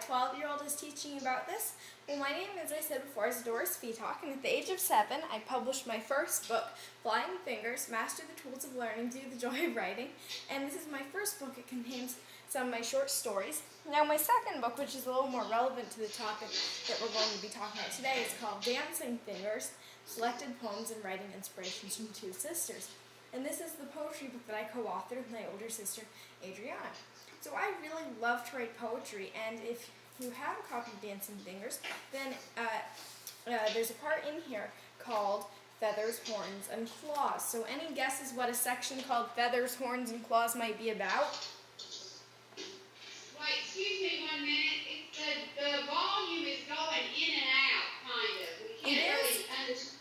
12-year-old is teaching you about this? Well, my name, as I said before, is Adora, and at the age of 7, I published my first book, Flying Fingers, Master the Tools of Learning, Do the Joy of Writing, and this is my first book. It contains some of my short stories. Now, my second book, which is a little more relevant to the topic that we're going to be talking about today, is called Dancing Fingers, Selected Poems and Writing Inspirations from Two Sisters. And this is the poetry book that I co-authored with my older sister, Adriana. So I really love to write poetry, and if you have a copy of Dancing Fingers, then there's a part in here called Feathers, Horns, and Claws. So any guesses what a section called Feathers, Horns, and Claws might be about? Wait, excuse me 1 minute. The volume is going in and out, kind of. We can't really understand.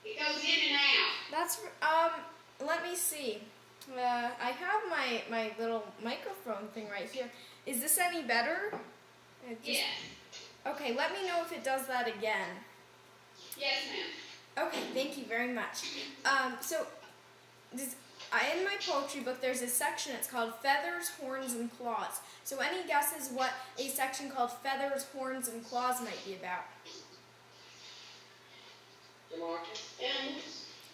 It goes in and out. That's, let me see. I have my little microphone thing right here. Is this any better? Yes. Okay, let me know if it does that again. Yes, ma'am. Okay, thank you very much. In my poetry book, there's a section, it's called Feathers, Horns, and Claws. So any guesses what a section called Feathers, Horns, and Claws might be about?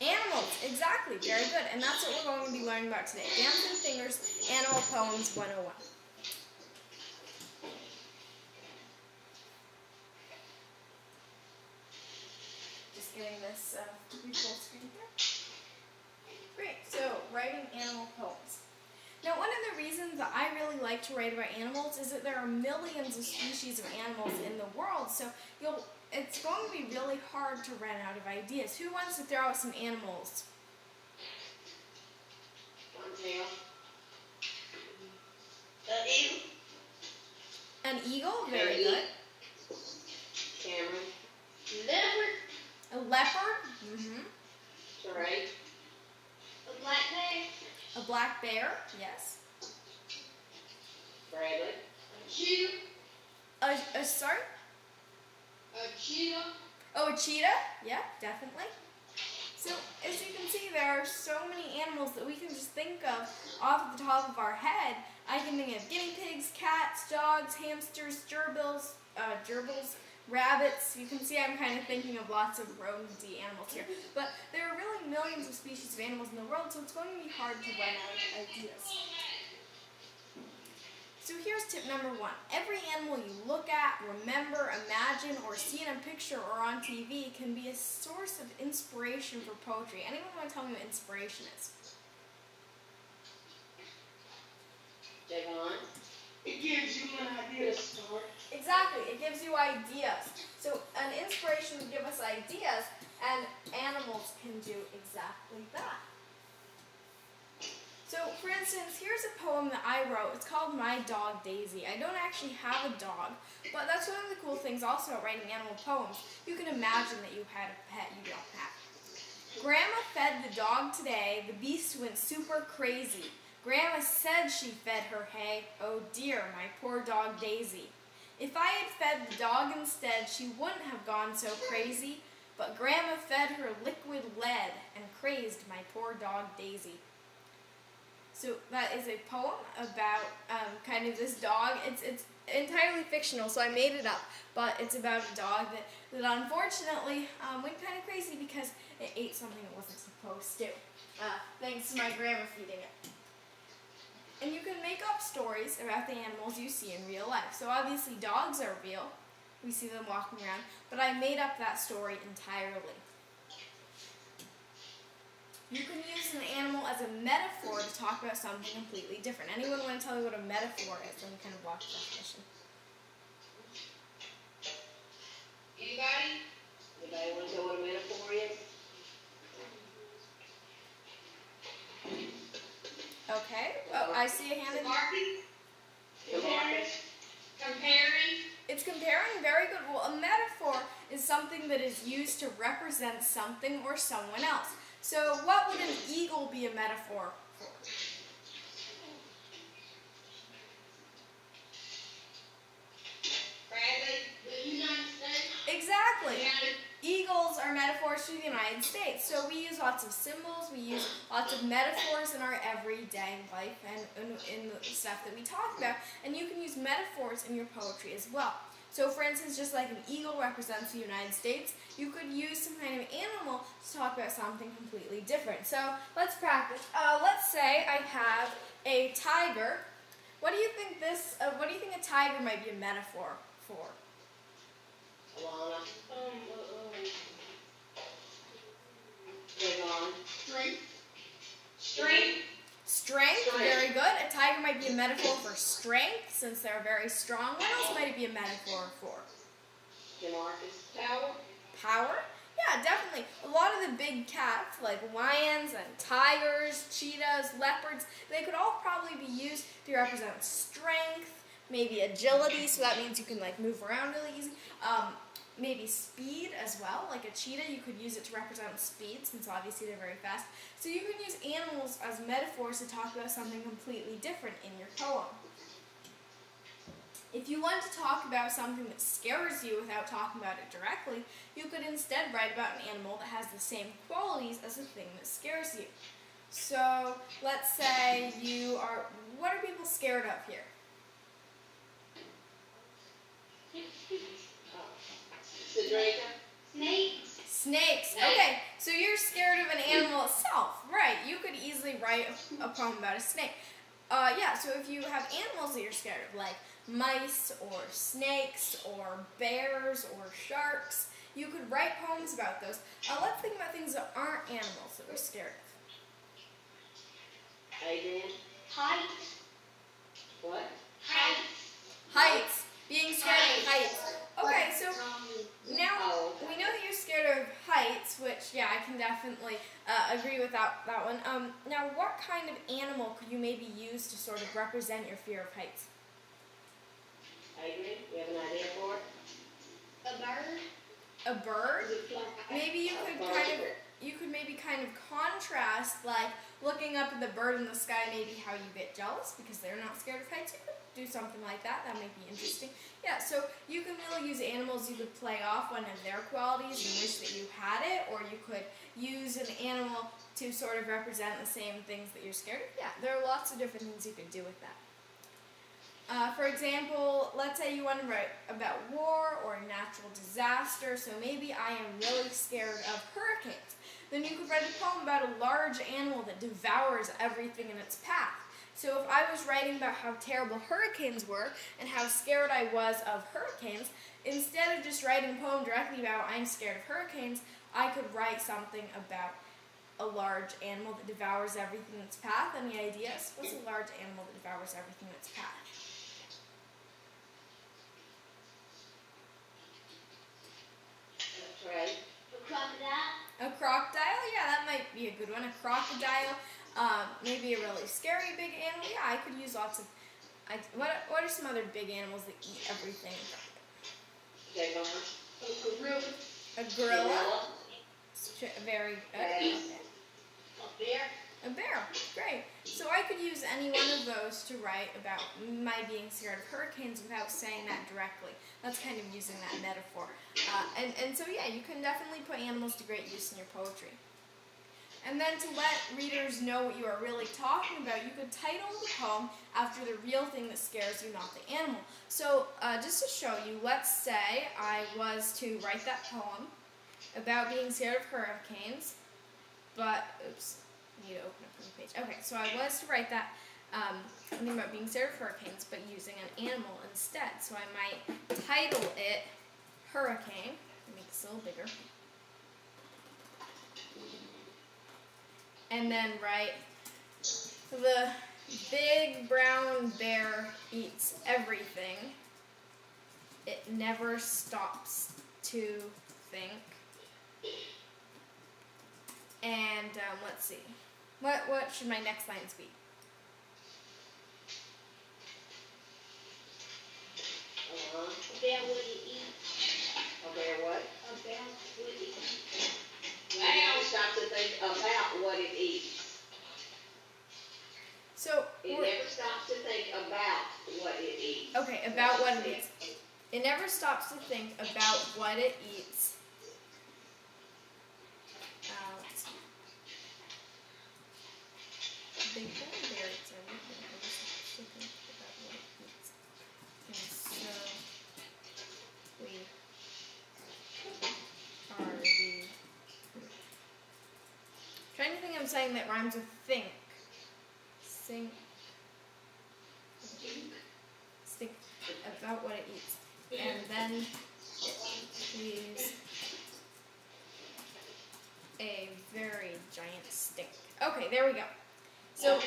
Animals, exactly, very good. And that's what we're going to be learning about today. Dancing Fingers, Animal Poems 101. Just getting this full screen here. Great, so writing animal poems. Now, one of the reasons that I really like to write about animals is that there are millions of species of animals in the world, so it's going to be really hard to run out of ideas. Who wants to throw out some animals? An eagle. An eagle? Very good. Cameron. Leopard. A leopard? Mm-hmm. Right. A black bear. A black bear? Yes. Bradley. A cheetah. Sorry? A cheetah. Oh, a cheetah? Yeah, definitely. So, as you can see, there are so many animals that we can just think of off the top of our head. I can think of guinea pigs, cats, dogs, hamsters, gerbils, rabbits. You can see I'm kind of thinking of lots of rodent-y animals here. But there are really millions of species of animals in the world, so it's going to be hard to run out of ideas. So here's tip number 1. Every animal you look at, remember, imagine, or see in a picture or on TV can be a source of inspiration for poetry. Anyone want to tell me what inspiration is? Javon. It gives you an idea to start. Exactly, it gives you ideas. So an inspiration will give us ideas, and animals can do exactly that. So, for instance, here's a poem that I wrote. It's called My Dog Daisy. I don't actually have a dog, but that's one of the cool things also about writing animal poems. You can imagine that you had a pet you don't have. Grandma fed the dog today. The beast went super crazy. Grandma said she fed her hay. Oh dear, my poor dog Daisy. If I had fed the dog instead, she wouldn't have gone so crazy. But Grandma fed her liquid lead and crazed my poor dog Daisy. So that is a poem about kind of this dog. It's entirely fictional, so I made it up. But it's about a dog that unfortunately went kind of crazy because it ate something it wasn't supposed to. Thanks to my grandma feeding it. And you can make up stories about the animals you see in real life. So obviously dogs are real. We see them walking around. But I made up that story entirely. You can use an animal as a metaphor to talk about something completely different. Anyone want to tell me what a metaphor is? Let me kind of block the definition. Anybody? Anybody want to know what a metaphor is? Okay. Oh, I see a hand in Comparing. Comparing. It's comparing, very good. Well, a metaphor is something that is used to represent something or someone else. So what would an eagle be a metaphor for? Bradley, the United States. Exactly. eagles are metaphors for the United States. So we use lots of symbols, we use lots of metaphors in our everyday life and in the stuff that we talk about. And you can use metaphors in your poetry as well. So for instance, just like an eagle represents the United States, you could use some kind of animal to talk about something completely different. So let's practice. Let's say I have a tiger. What do you think a tiger might be a metaphor for? Strength, very good. A tiger might be a metaphor for strength, since they're very strong. What else might it be a metaphor for? Power? Yeah, definitely. A lot of the big cats, like lions and tigers, cheetahs, leopards, they could all probably be used to represent strength, maybe agility, so that means you can like move around really easy. Maybe speed as well, like a cheetah, you could use it to represent speed, since obviously they're very fast. So you can use animals as metaphors to talk about something completely different in your poem. If you want to talk about something that scares you without talking about it directly, you could instead write about an animal that has the same qualities as the thing that scares you. So let's say what are people scared of here? Snakes. Okay, so you're scared of an animal itself. Right, you could easily write a poem about a snake. Yeah, so if you have animals that you're scared of, like mice or snakes or bears or sharks, you could write poems about those. Let's think about things that aren't animals that we're scared of. Adrian? Heights. What? Heights. Being scared of heights. Okay, so now we know that you're scared of heights, which, yeah, I can definitely agree with that one. Now, what kind of animal could you maybe use to sort of represent your fear of heights? Adrian, you have an idea for it? A bird. A bird? Maybe you could maybe kind of contrast, like looking up at the bird in the sky, maybe how you get jealous because they're not scared of heights. You could do something like that. That might be interesting. Yeah, so you can really use animals. You could play off one of their qualities and wish that you had it, or you could use an animal to sort of represent the same things that you're scared of. Yeah, there are lots of different things you could do with that. For example, let's say you want to write about war or natural disaster, so maybe I am really scared of hurricanes. Then you could write a poem about a large animal that devours everything in its path. So if I was writing about how terrible hurricanes were and how scared I was of hurricanes, instead of just writing a poem directly about I'm scared of hurricanes, I could write something about a large animal that devours everything in its path. Any ideas? What's a large animal that devours everything in its path? Right. A crocodile. A crocodile? Yeah, that might be a good one. A crocodile. Maybe a really scary big animal. Yeah, I could use lots of... What are some other big animals that eat everything? A gorilla. A gorilla? Very good. Okay. A bear. A bear. Great. So I could use any one of those to write about my being scared of hurricanes without saying that directly. That's kind of using that metaphor. And so, yeah, you can definitely put animals to great use in your poetry. And then to let readers know what you are really talking about, you could title the poem after the real thing that scares you, not the animal. So just to show you, let's say I was to write that poem about being scared of hurricanes, but, oops, I need to open up the page. Okay, so I was to write that something about being scared of hurricanes, but using an animal instead. So I might title it Hurricane. Make this a little bigger. And then write, the big brown bear eats everything. It never stops to think. And let's see, what should my next lines be? A bear wouldn't eat. A bear what? A bear wouldn't eat. It never stops to think about what it eats. So It never stops to think about what it eats. Okay, about what it eats. It never stops to think about what it eats. Let's see. Big brown bear eats everything. I just have to think about what it eats. And so we are the trying to think of something that rhymes with think. Think about what it eats. And then it leaves a very giant stink. Okay, there we go. So,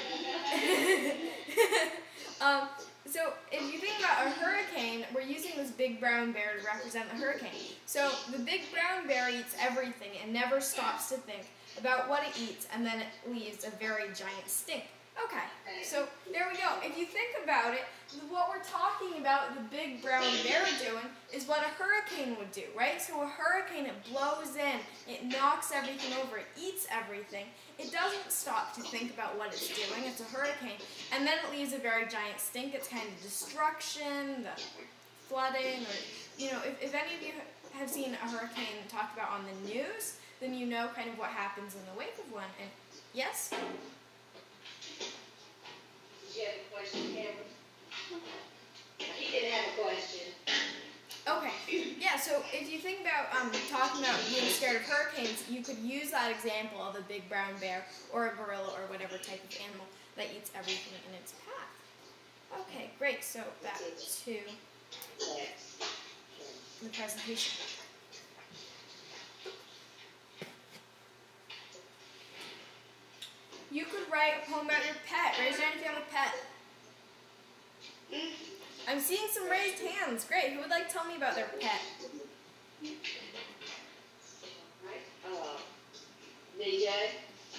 so if you think about a hurricane, we're using this big brown bear to represent the hurricane. So the big brown bear eats everything and never stops to think about what it eats, and then it leaves a very giant stink. Okay, so there we go. If you think about it, what we're talking about the big brown bear doing is what a hurricane would do, right? So a hurricane, it blows in, it knocks everything over, it eats everything. It doesn't stop to think about what it's doing. It's a hurricane. And then it leaves a very giant stink. It's kind of destruction, the flooding, or, you know, if any of you have seen a hurricane talked about on the news, then you know kind of what happens in the wake of one. And yes? Did you have a question, Cameron? He didn't have a question. Okay, yeah, so if you think about talking about being scared of hurricanes, you could use that example of a big brown bear or a gorilla or whatever type of animal that eats everything in its path. Okay, great, so back to the presentation. You could write a poem about your pet. Raise your hand if you have a pet. I'm seeing some raised hands. Great. Who would like to tell me about their pet? DJ?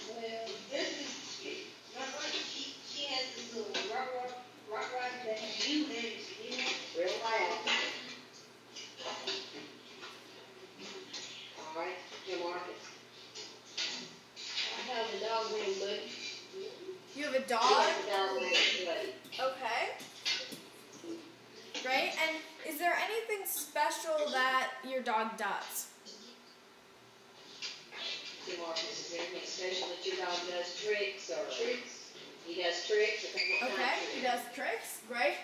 Well, this is she has this little rock that you Real loud. Alright, Jim Marcus. I have a dog named Buddy. You have a He dog? has a dog named Buddy. Okay. Great. And is there anything special that your dog does? Jim Marcus, is there anything special that your dog does? Tricks or? Tricks. He does tricks or what kind of Okay, he does tricks. Great.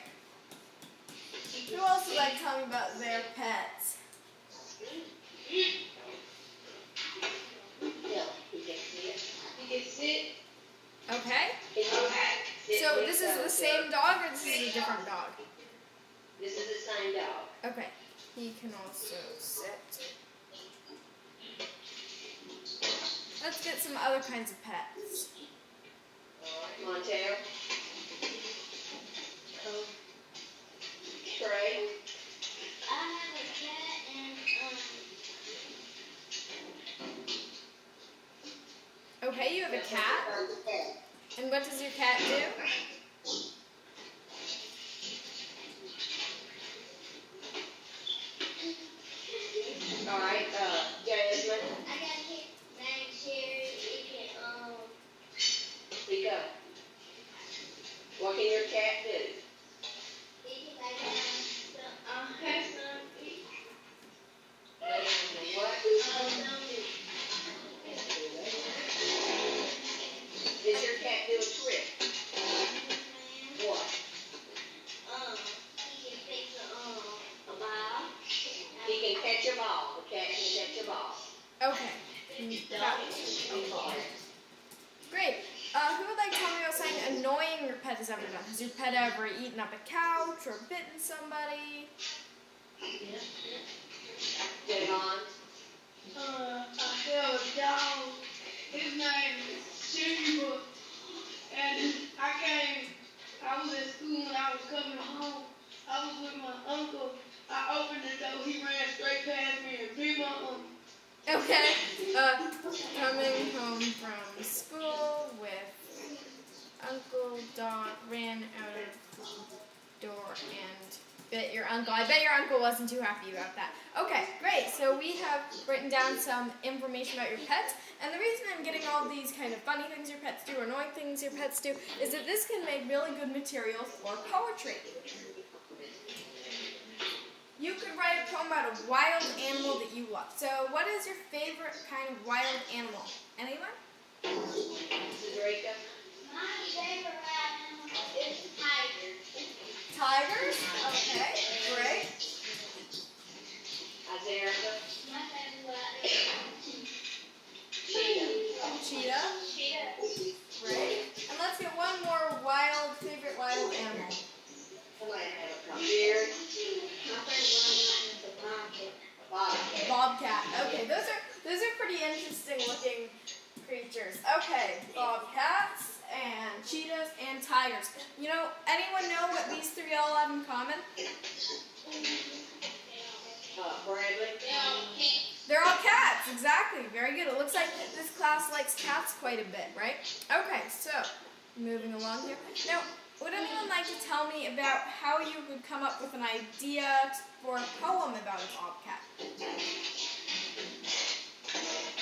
Who else would like to tell me about their pets? Yeah, he can sit. He can sit. Okay. He can sit. So this is the same dog or this is a different dog? This is the same dog. Okay. He can also sit. Let's get some other kinds of pets. Alright, Montero. Trey. I have a cat and Okay, you have a cat. And what does your cat do? Alright, Jasmine. I got a cat named Sherry. It can Speak up. What can your cat do? it can lay down have some Lay down and what? Does your cat do a trick? What? he can fix a ball. He can catch a ball. The cat can catch a ball. Okay. Great. Who would like to tell me about something annoying your pet has ever done? Has your pet ever eaten up a couch or bitten somebody? Javon. I have a dog. His name is Silver. And I was at school when I was coming home. I was with my uncle. I opened the door. He ran straight past me and beat my uncle. Okay. Coming home from school with Uncle Dog, ran out of the door and bit your uncle. I bet your uncle wasn't too happy about that. Okay, great. So we have written down some information about your pets. And the reason I'm getting all these kind of funny things your pets do or annoying things your pets do is that this can make really good material for poetry. You could write a poem about a wild animal that you love. So what is your favorite kind of wild animal? Anyone? Draco. My favorite animal is tigers. Tigers? Okay, great. Adora. My favorite animal is Cheetah? cheetah. Great. And let's get one more favorite wild animal. Deer. My favorite animal is a bobcat. Bobcat. Bobcat. Okay, those are pretty interesting looking creatures. Okay, bobcats and cheetahs and tigers. You know, anyone know what these three all have in common? Bradley. They're all cats, exactly. Very good. It looks like this class likes cats quite a bit, right? Okay, so moving along here. Now, would anyone like to tell me about how you would come up with an idea for a poem about a bobcat?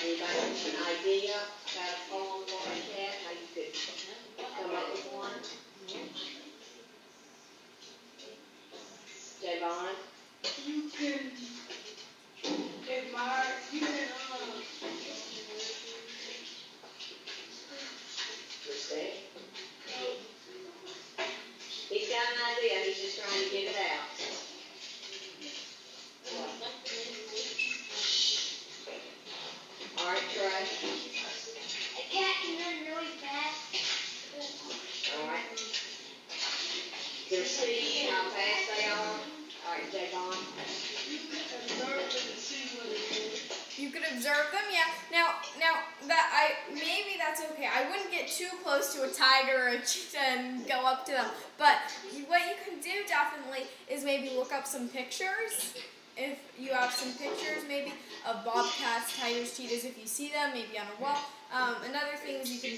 Anybody have an idea about a poem for a cat? How you could come up with one? Javon? You can admire, you can, Respect. He's got an idea, he's just trying to get it out. All right, Trey. a cat can run really fast. All right. To see how fast they are. All right, Javon. You can observe them and see what they do. You could observe them, yeah. Now maybe that's okay. I wouldn't get too close to a tiger or a cheetah and go up to them. But what you can do definitely is maybe look up some pictures. If you have some pictures, maybe of bobcats, tigers, cheetahs, if you see them, maybe on a wall. Another thing is you can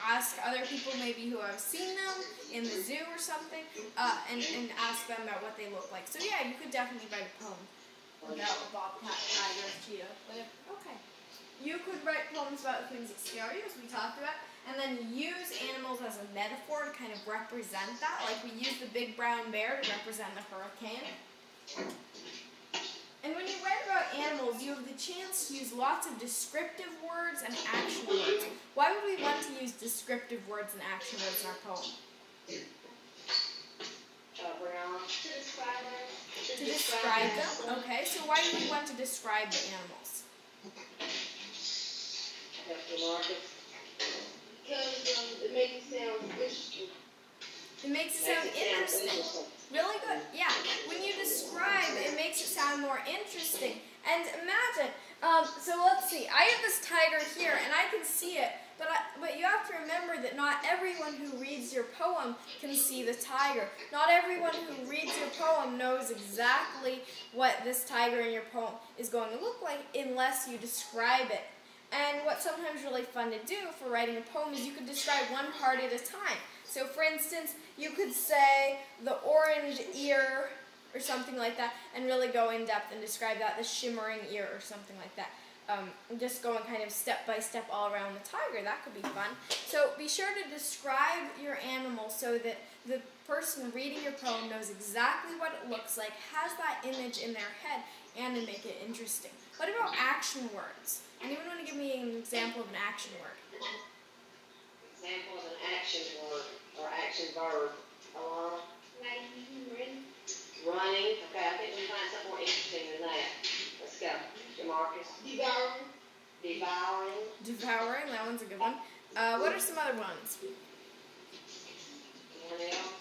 ask other people maybe who have seen them in the zoo or something, and ask them about what they look like. So yeah, you could definitely write a poem about a bobcat, tiger, cheetah, whatever. Okay. You could write poems about things that scare you, as we talked about, and then use animals as a metaphor to kind of represent that. Like we use the big brown bear to represent the hurricane. And when you write about animals, you have the chance to use lots of descriptive words and action words. Why would we want to use descriptive words and action words in our poem? Brianna. To describe them. To describe them? Okay, so why do we want to describe the animals? Dr. Marcus. Because it makes it sound interesting. It makes it sound interesting. Really good. Yeah. When you describe, it makes it sound more interesting. And imagine, so let's see. I have this tiger here, and I can see it, but you have to remember that not everyone who reads your poem can see the tiger. Not everyone who reads your poem knows exactly what this tiger in your poem is going to look like unless you describe it. And what's sometimes really fun to do for writing a poem is you could describe one part at a time. So for instance, you could say the orange ear or something like that and really go in depth and describe that, the shimmering ear or something like that. Just going kind of step by step all around the tiger. That could be fun. So be sure to describe your animal so that the person reading your poem knows exactly what it looks like, has that image in their head, and to make it interesting. What about action words? Anyone want to give me an example of an action word? Example of an action word or action verb. Alana. Running. Okay, I think we can find something more interesting than that. Let's go. Demarcus. Devouring. Devouring. Devouring, that one's a good one. What are some other ones? Anyone else?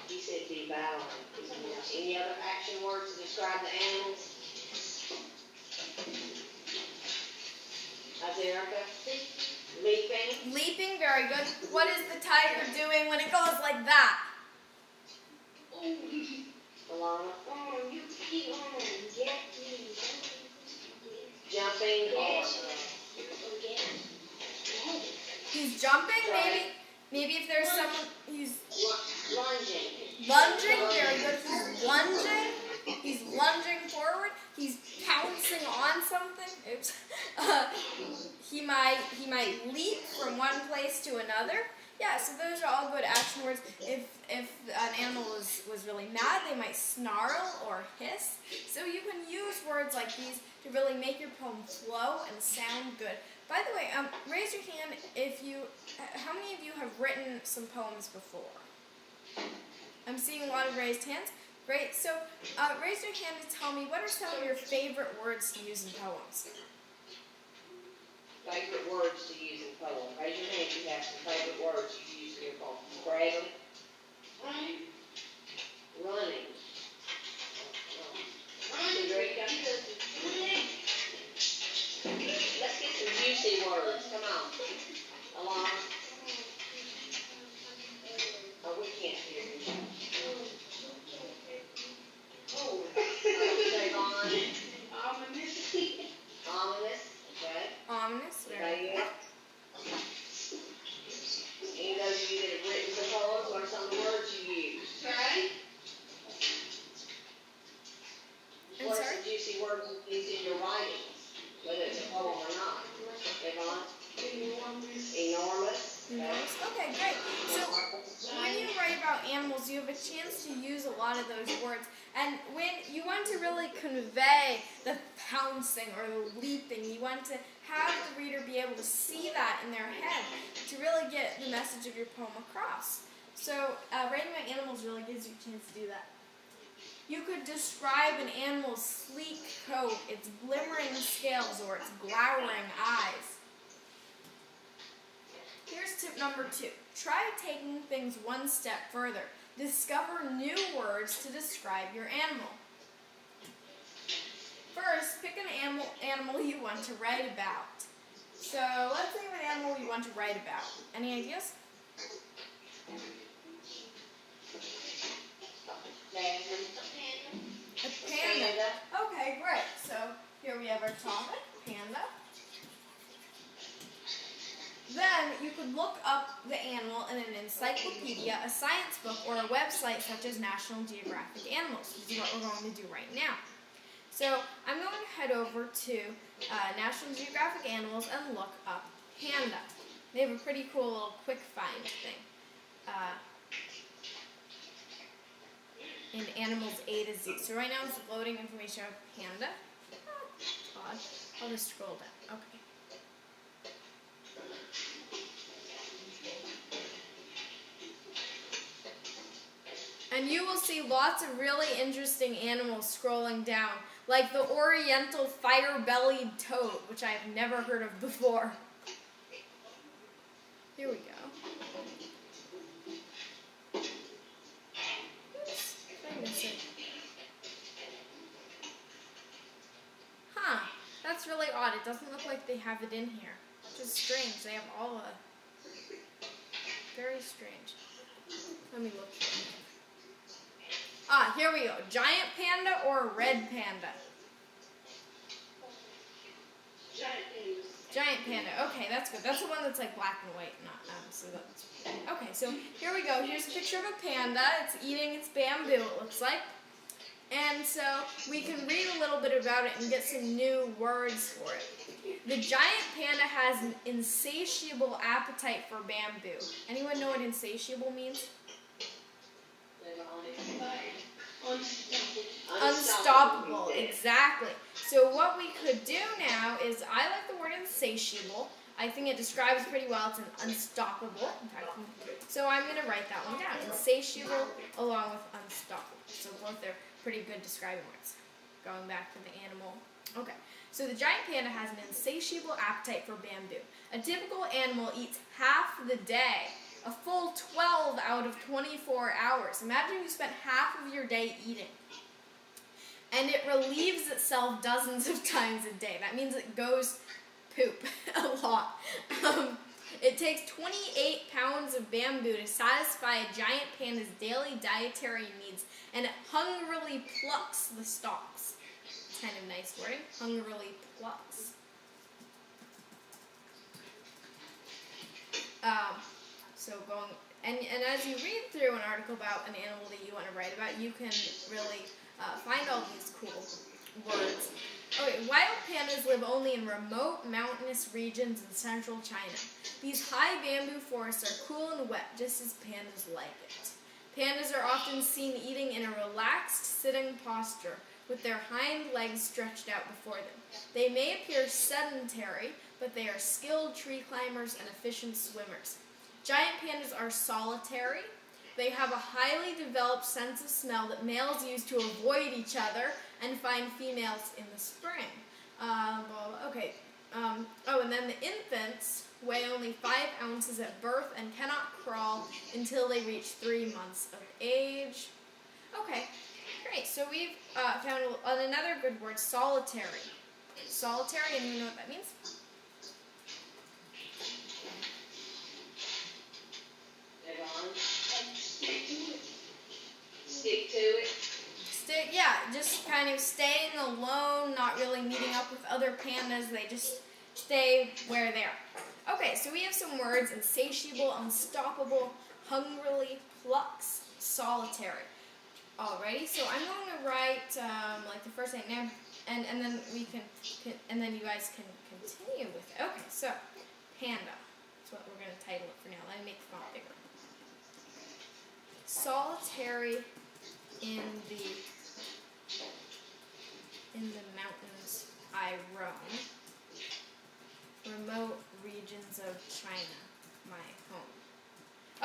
You said devouring. Any other action words to describe the animals? Azerica? Leaping. Leaping, very good. What is the tiger doing when it goes like that? Alana. You keep on Jumping or He's jumping, maybe if there's someone, he's lunging. lunging, very good. He's lunging forward. He's pouncing on something. Oops. He might leap from one place to another. Yeah, so those are all good action words. If an animal was really mad, they might snarl or hiss. So you can use words like these to really make your poem flow and sound good. By the way, raise your hand how many of you have written some poems before? I'm seeing a lot of raised hands. Great, so raise your hand to tell me what are some of your favorite words to use in poems? Favorite words to use in poem. Raise your hand if you have some favorite words you use in your poem. Bragging. Running. Running. Let's get some juicy words. Come on. Along. Oh, we can't hear you. Oh. Ominous. Ominous. Okay. Ominous. Very good. Any of those of you that have written some poems, what are some of the words you use? Right? What are some juicy words you use in your writings, whether it's a poem or not? Yvonne? Enormous. Enormous. Enormous. Okay, great. So when you write about animals, you have a chance to use a lot of those words. And when you want to really convey the pouncing or the leaping, you want to have the reader be able to see that in their head to really get the message of your poem across. So writing about animals really gives you a chance to do that. You could describe an animal's sleek coat, its glimmering scales, or its glowering eyes. Here's tip number 2. Try taking things one step further. Discover new words to describe your animal. First, pick an animal you want to write about. So let's think of an animal you want to write about. Any ideas? A panda. Okay, great. So here we have our topic, panda. Then you could look up the animal in an encyclopedia, a science book, or a website such as National Geographic Animals. This is what we're going to do right now. So I'm going to head over to National Geographic Animals and look up panda. They have a pretty cool little quick find thing. In Animals A to Z. So right now it's loading information of panda. Oh, odd. I'll just scroll down. Okay. And you will see lots of really interesting animals scrolling down, like the oriental fire-bellied toad, which I have never heard of before. Here we go. Oops, I missed it. Huh, that's really odd. It doesn't look like they have it in here, which is strange. They have all very strange. Let me look here. Here we go. Giant panda or red panda? Giant panda. Okay, that's good. That's the one that's like black and white, not so that's okay. So here we go. Here's a picture of a panda. It's eating its bamboo, it looks like. And so we can read a little bit about it and get some new words for it. The giant panda has an insatiable appetite for bamboo. Anyone know what insatiable means? Unstoppable, exactly. So what we could do now is, I like the word insatiable. I think it describes pretty well. It's an unstoppable. In fact, so I'm going to write that one down. Insatiable along with unstoppable. So both are pretty good describing words. Going back to the animal. Okay. So the giant panda has an insatiable appetite for bamboo. A typical animal eats half the day. A full 12 out of 24 hours. Imagine you spent half of your day eating. And it relieves itself dozens of times a day. That means it goes poop a lot. It takes 28 pounds of bamboo to satisfy a giant panda's daily dietary needs, and it hungrily plucks the stalks. Kind of nice wording. Hungrily plucks. And as you read through an article about an animal that you want to write about, you can really find all these cool words. Okay, wild pandas live only in remote mountainous regions in central China. These high bamboo forests are cool and wet, just as pandas like it. Pandas are often seen eating in a relaxed sitting posture, with their hind legs stretched out before them. They may appear sedentary, but they are skilled tree climbers and efficient swimmers. Giant pandas are solitary. They have a highly developed sense of smell that males use to avoid each other and find females in the spring. And then the infants weigh only 5 ounces at birth and cannot crawl until they reach 3 months of age. Okay, great. So we've found another good word, solitary. Solitary, and you know what that means? Stick to it. Just kind of staying alone, not really meeting up with other pandas. They just stay where they are. Okay, so we have some words: insatiable, unstoppable, hungrily, plucks, solitary. Alrighty, so I'm going to write the first name, and then we can and then you guys can continue with it. Okay, so panda. That's what we're going to title it for now. Let me make the font bigger. Solitary in the mountains I roam, remote regions of China, my home.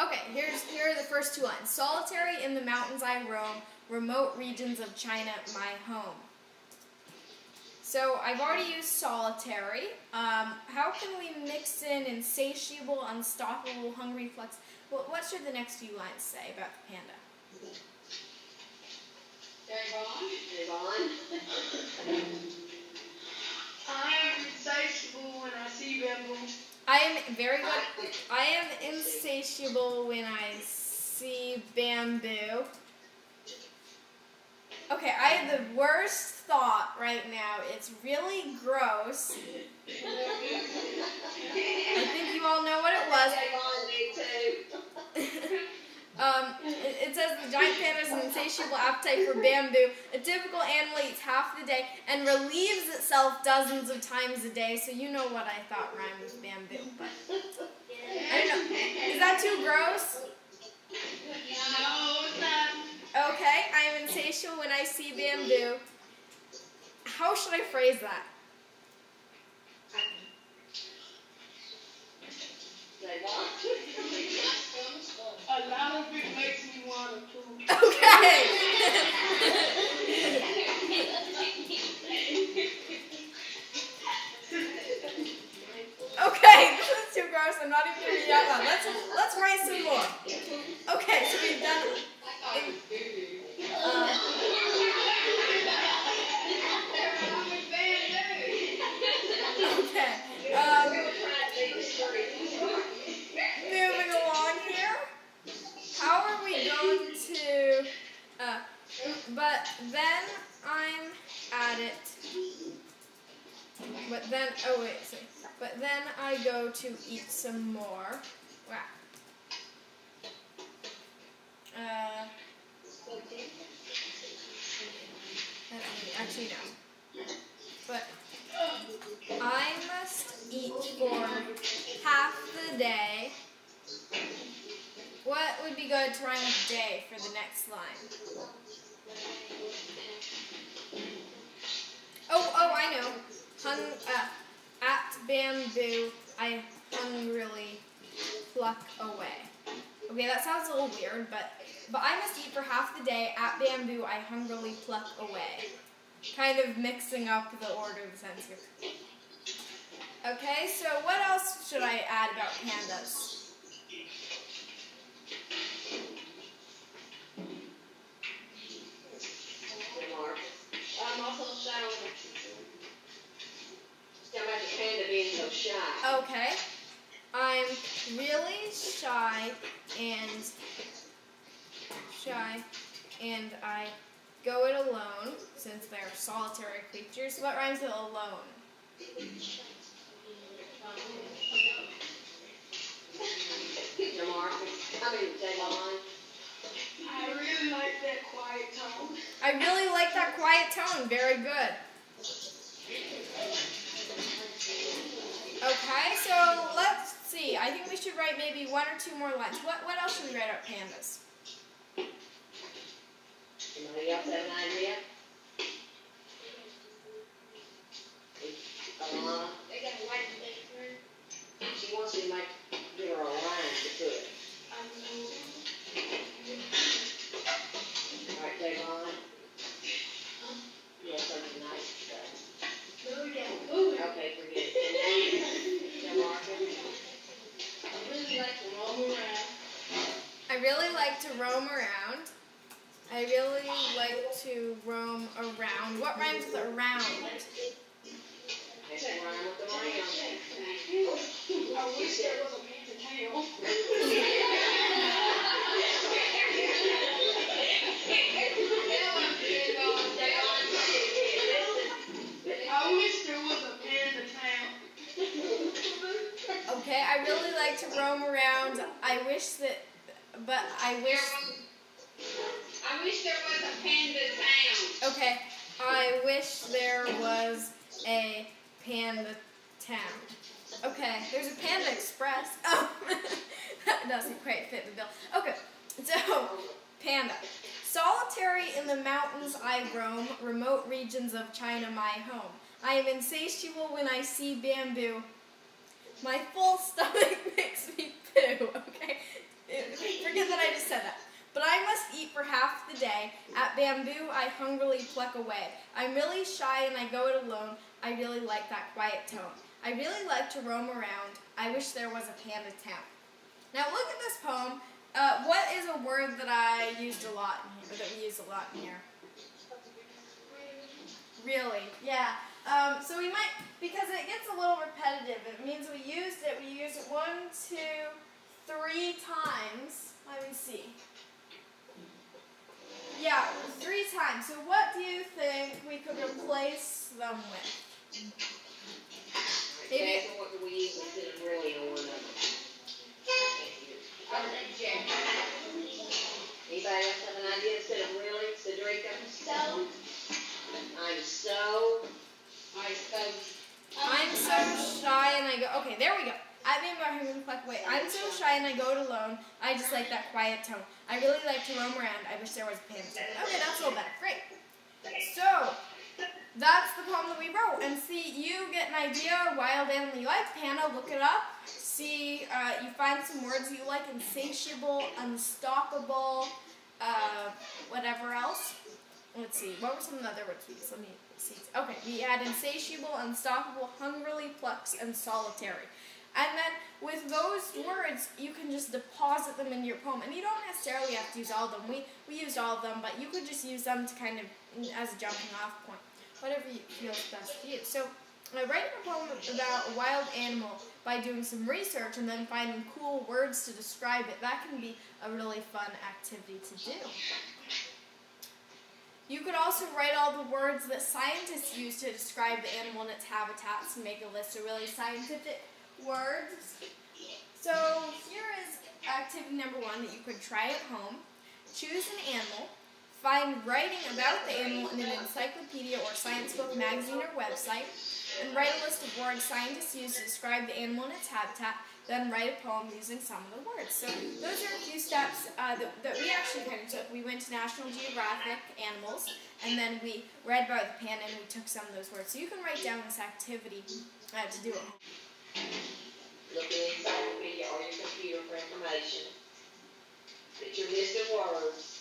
Okay, here are the first 2 lines. Solitary in the mountains I roam, remote regions of China, my home. So I've already used solitary. How can we mix in insatiable, unstoppable, hungry, flex? Well, what should the next few lines say about the panda? Devon. I am insatiable when I see bamboo. I am very good. I am insatiable when I see bamboo. Okay, I have the worst thought right now. It's really gross. I think you all know what it was. It says the giant panda has an insatiable appetite for bamboo. A typical animal eats half the day and relieves itself dozens of times a day. So you know what I thought rhymed with bamboo, but I don't know. Is that too gross? No, it's not. Okay, I am insatiable when I see bamboo. How should I phrase that? A lot of it makes me want to poop. Okay. Okay, this is too gross. I'm not even going to read out loud. Let's write some more. Okay, so we've done. Okay. Moving along here. How are we going to? But then I'm at it. But then, But then I go to eat some more. Wow. Actually, no. But I must eat for half the day. What would be good to rhyme with day for the next line? Oh, I know. At bamboo, I hungrily pluck away. Okay, that sounds a little weird, but I must eat for half the day. At bamboo, I hungrily pluck away. Kind of mixing up the order of the sentence here. Okay, so what else should I add about pandas? I'm also shy. Talking about the panda being so shy. Okay. I'm really shy and I go it alone since they're solitary creatures. What rhymes with alone? I really like that quiet tone. I really like that quiet tone. Very good. Okay, so let's see. I think we should write maybe 1 or 2 more lines. What else should we write about pandas? Anybody else have an idea? Alana? They got a white thing for it. She wants you to give her a line to put. Alright, Javon. Yes, something nice to say. Okay, forget it. Now, Martha? I really like to roam around. I really like to roam around. I really like to roam around. What rhymes with around? Next rhyme with the round. I wish there was a panda tail. I wish there was a panda tail. Okay, I really like to roam around. I wish there was a panda town. Okay, I wish there was a panda town. Okay, there's a Panda Express. Oh, that doesn't quite fit the bill. Okay, so, panda. Solitary in the mountains I roam, remote regions of China my home. I am insatiable when I see bamboo. My full stomach makes me poo, okay? Forget that I just said that. But I must eat for half the day. At bamboo I hungrily pluck away. I'm really shy and I go it alone. I really like that quiet tone. I really like to roam around. I wish there was a panda town. Now look at this poem. What is a word that I used a lot in here, or that we use a lot in here? Really? Yeah. So we might, because it gets a little repetitive, it means we used it 1, 2, 3 times. Let me see. Yeah, 3 times. So what do you think we could replace them with? Maybe. Jackson, what do we use instead of really on one of them? Anybody else have an idea instead of really? Cedrica? I'm so shy and I go, okay, there we go. I'm so shy and I go it alone. I just like that quiet tone. I really like to roam around. I wish there was a panda town. Okay, that's a little better. Great. So, that's the poem that we wrote. And see, you get an idea, wild animal you like, panda, look it up. See, you find some words you like, insatiable, unstoppable, whatever else. Let's see, what were some of the other words we used? Let me see. Okay, we had insatiable, unstoppable, hungrily, plucks, and solitary. And then with those words, you can just deposit them into your poem. And you don't necessarily have to use all of them. We used all of them, but you could just use them to kind of, as a jumping off point. Whatever feels best for you. So, writing a poem about a wild animal by doing some research and then finding cool words to describe it, that can be a really fun activity to do. You could also write all the words that scientists use to describe the animal and its habitats and make a list of really scientific words. So here is activity number 1 that you could try at home. Choose an animal. Find writing about the animal in an encyclopedia or science book, magazine, or website. And write a list of words scientists use to describe the animal and its habitat. Then write a poem using some of the words. So those are a few steps that we actually kind of took. We went to National Geographic Animals, and then we read about the panda, and we took some of those words. So you can write down this activity to do at home. Look in the encyclopedia or your computer for information. Get your list of words,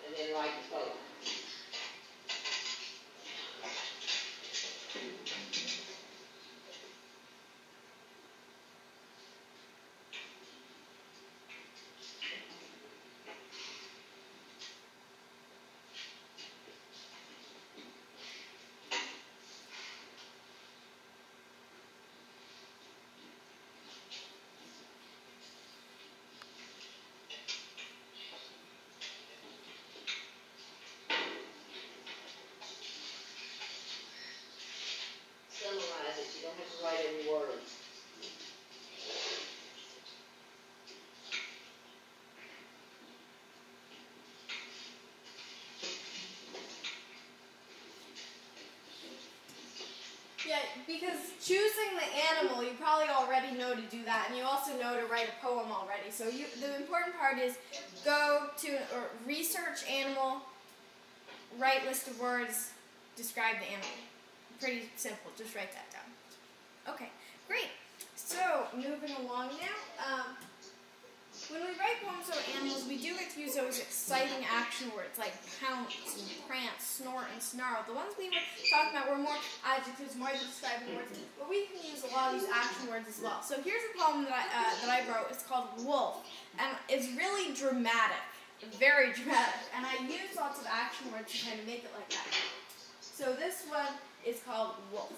and then write the poem. because choosing the animal, you probably already know to do that, and you also know to write a poem already. So the important part is go to or research animal, write list of words, describe the animal. Pretty simple. Just write that down. Okay, great. So moving along now. When we write poems about animals, we do get to use those exciting action words like pounce and prance, snort, and snarl. The ones we were talking about were more adjectives, more than describing words, but we can use a lot of these action words as well. So here's a poem that I wrote. It's called Wolf, and it's really dramatic, very dramatic, and I use lots of action words to kind of make it like that. So this one is called Wolf.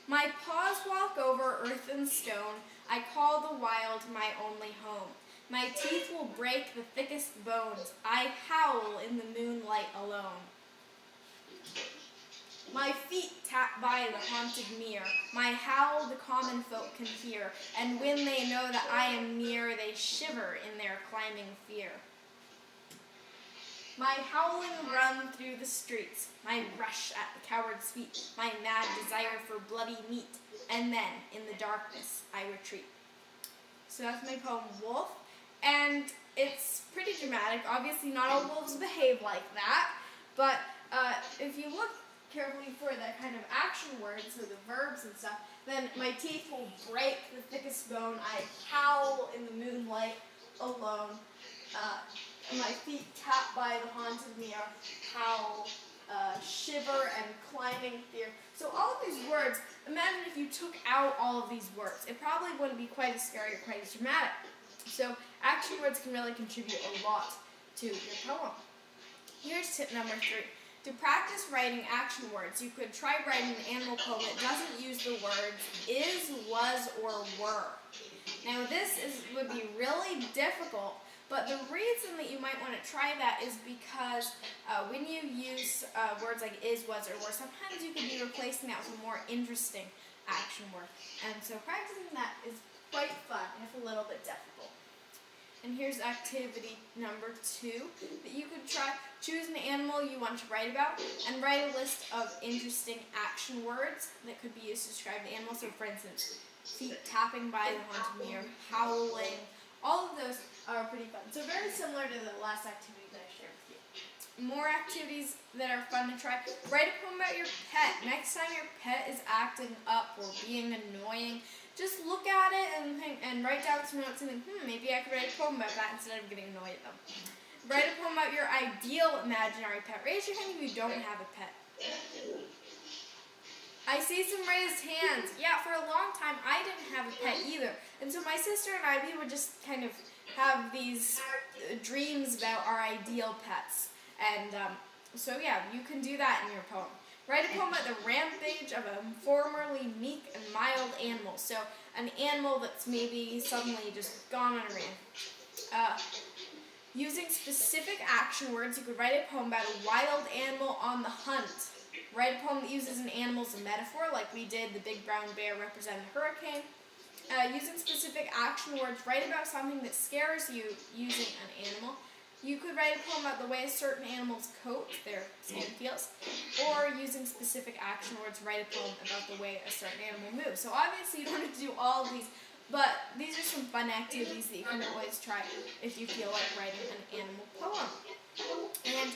My paws walk over earth and stone. I call the wild my only home. My teeth will break the thickest bones. I howl in the moonlight alone. My feet tap by the haunted mere. My howl the common folk can hear, and when they know that I am near, they shiver in their climbing fear. My howling run through the streets, my rush at the coward's feet, my mad desire for bloody meat, and then, in the darkness, I retreat. So that's my poem, Wolf. And it's pretty dramatic. Obviously, not all wolves behave like that. But if you look carefully for the kind of action words, so the verbs and stuff, then my teeth will break the thickest bone. I howl in the moonlight alone. My feet tap by the haunted mere. Howl, shiver, and climbing fear. So all of these words, imagine if you took out all of these words. It probably wouldn't be quite as scary or quite as dramatic. So action words can really contribute a lot to your poem. Here's tip number 3. To practice writing action words, you could try writing an animal poem that doesn't use the words is, was, or were. Now this would be really difficult, but the reason that you might want to try that is because when you use words like is, was, or were, sometimes you could be replacing that with a more interesting action word. And so practicing that is quite fun, if a little bit difficult. And here's activity number 2 that you could try. Choose an animal you want to write about and write a list of interesting action words that could be used to describe the animal. So for instance, feet tapping by the haunted mere, howling, all of those are pretty fun. So very similar to the last activity that I shared with you. More activities that are fun to try. Write a poem about your pet. Next time your pet is acting up or being annoying, just look at it and think, and write down some notes and think, maybe I could write a poem about that instead of getting annoyed at them. Write a poem about your ideal imaginary pet. Raise your hand if you don't have a pet. I see some raised hands. Yeah, for a long time I didn't have a pet either. And so my sister and I, we would just kind of have these dreams about our ideal pets. And so yeah, you can do that in your poem. Write a poem about the rampage of a formerly meek and mild animal. So an animal that's maybe suddenly just gone on a rant. Using specific action words, you could write a poem about a wild animal on the hunt. Write a poem that uses an animal as a metaphor, like we did, the big brown bear represented a hurricane. Using specific action words, write about something that scares you using an animal. You could write a poem about the way a certain animal's coat, their skin feels, or using specific action words, write a poem about the way a certain animal moves. So obviously you don't have to do all of these, but these are some fun activities that you can always try if you feel like writing an animal poem. And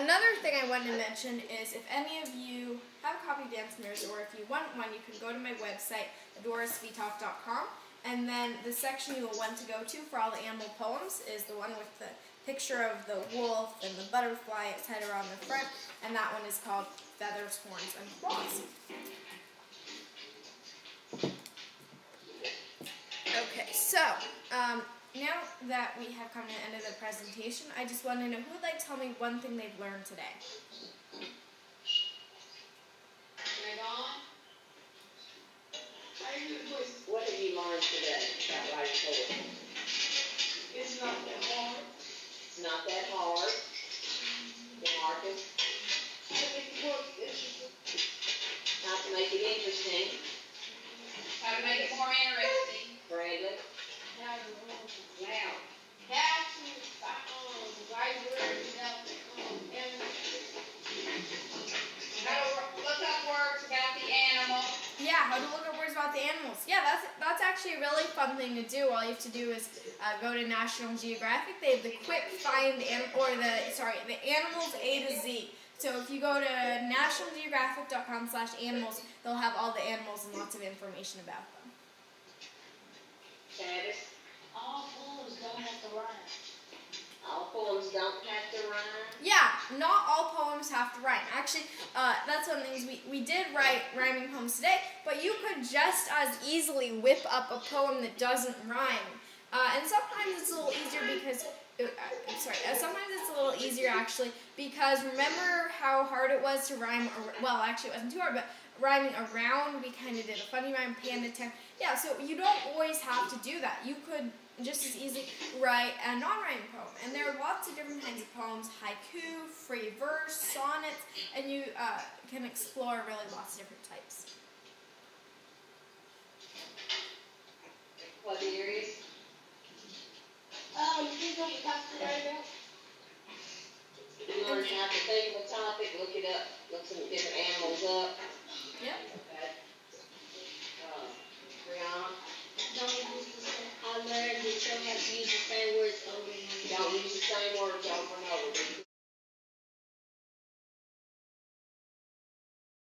another thing I wanted to mention is if any of you have a copy of Dance Mirrors, or if you want one, you can go to my website, adorasweettalk.com. And then the section you will want to go to for all the animal poems is the one with the picture of the wolf and the butterfly, etc. on the front, and that one is called Feathers, Horns, and Claws. Okay, so now that we have come to the end of the presentation, I just want to know who would like to tell me one thing they've learned today. What have you learned today about writing poetry? It's not that hard. It's not that hard. Marcus, I think it works interesting. how to make it interesting. How to make it more interesting. Bradley, Now, now, how to write words without and How to look up words about the animal. Yeah, how to look up words about the animals. Yeah, that's actually a really fun thing to do. All you have to do is go to National Geographic. They have the quick find the animals A to Z. So if you go to nationalgeographic.com/animals, they'll have all the animals and lots of information about them. Travis, All poems don't have to rhyme. all poems don't have to rhyme. Yeah, not all poems have to rhyme. Actually, that's one of the things we did write rhyming poems today, but you could just as easily whip up a poem that doesn't rhyme. And sometimes it's a little easier because, sometimes it's a little easier actually because remember how hard it was to rhyme, well actually it wasn't too hard, but rhyming around, we kind of did a funny rhyme, panda town. Yeah, so you don't always have to do that. You could just as easily write a non-rhyming poem. And there are lots of different kinds of poems, haiku, free verse, sonnets, and you can explore really lots of different types. What areas? Please don't talk to right now. You learn how to think of a topic, look it up, look some different animals up. Yep. Okay. Brianna? I learned that you don't have to use the same words over and over. Don't use the same words over and over.